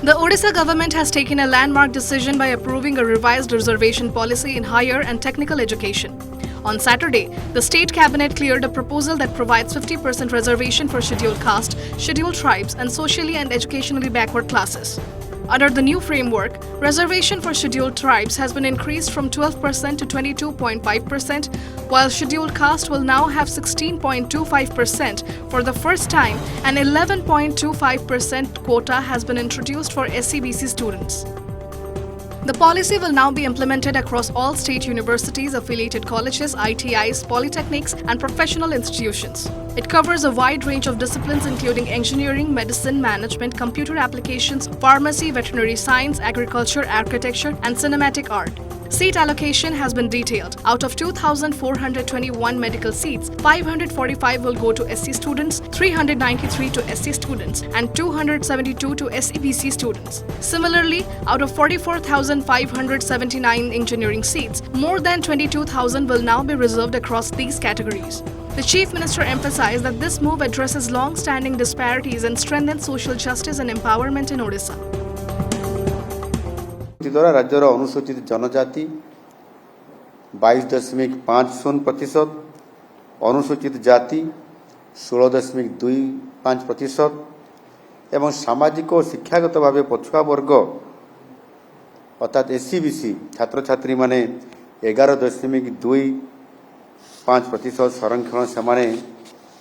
The Odisha government has taken a landmark decision by approving a revised reservation policy in higher and technical education. On Saturday, the state cabinet cleared a proposal that provides 50% reservation for scheduled caste, scheduled tribes, and socially and educationally backward classes. Under the new framework, reservation for scheduled tribes has been increased from 12% to 22.5%, while scheduled caste will now have 16.25% for the first time, and 11.25% quota has been introduced for SCBC students. The policy will now be implemented across all state universities, affiliated colleges, ITIs, polytechnics, and professional institutions. It covers a wide range of disciplines including engineering, medicine, management, computer applications, pharmacy, veterinary science, agriculture, architecture, and cinematic art. Seat allocation has been detailed. Out of 2,421 medical seats, 545 will go to SC students, 393 to SC students, and 272 to SEBC students. Similarly, out of 44,579 engineering seats, more than 22,000 will now be reserved across these categories. The Chief Minister emphasized that this move addresses long-standing disparities and strengthens social justice and empowerment in Odisha. द्वारा राज्यर अनुसूचित जनजाति 22.50%, अनुसूचित जाति 16.25% एवं सामाजिक और शिक्षागत भाव पछुआ वर्ग अर्थात एससीबीसी छात्र छात्री माने 11.25% संरक्षण से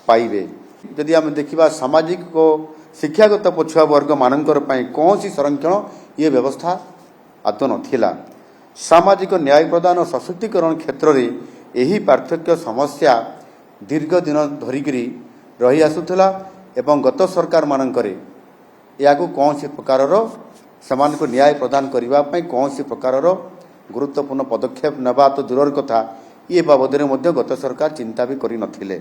पाइबे। यदि आम देखा सामाजिक और शिक्षागत पछुआ वर्ग मानकर कौन सी संरक्षण ये व्यवस्था आदौ नथिला। सामाजिक न्याय प्रदान और सशक्तिकरण क्षेत्र में यही पार्थक्य समस्या दीर्घ दिन धरिक रही आसुला एवं गत सरकार मानकरे याकू कौन सी प्रकार समान को न्याय प्रदान करने कौन सी प्रकार गुरुत्वपूर्ण पदक्षेप नेबा तो दूर कथा ये बाबद गत सरकार चिंता भी करि नथिले।